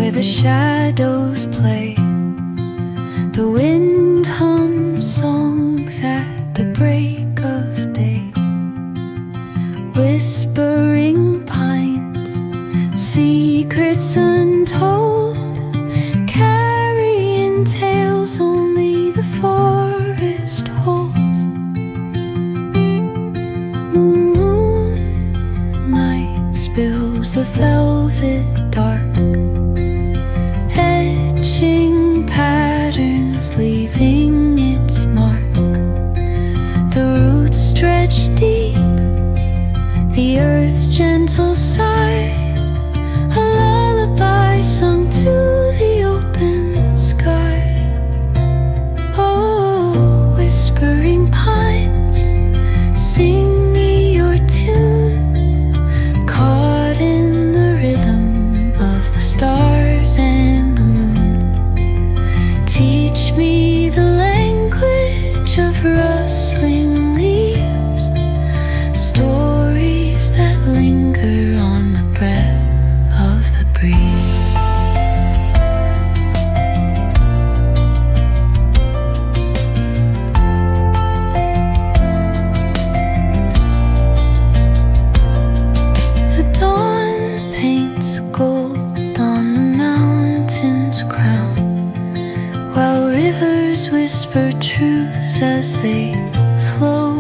where the shadows play. The wind hums songs at the break of day. Whispering pines, secrets untold, carrying tales only the forest holds. Moonlight spills the velvet dark, etching patterns, leaving its mark. The roots stretch deep, the earth's gentle sigh, a lullaby sung to the open sky. Oh, whispering pines, sing me your tune, caught in the rhythm of the stars and the moon. Teach me the language of rustling leaves, stories that linger on the breath of the breeze. The dawn paints gold on the mountain's crown, while rivers whisper truths as they flow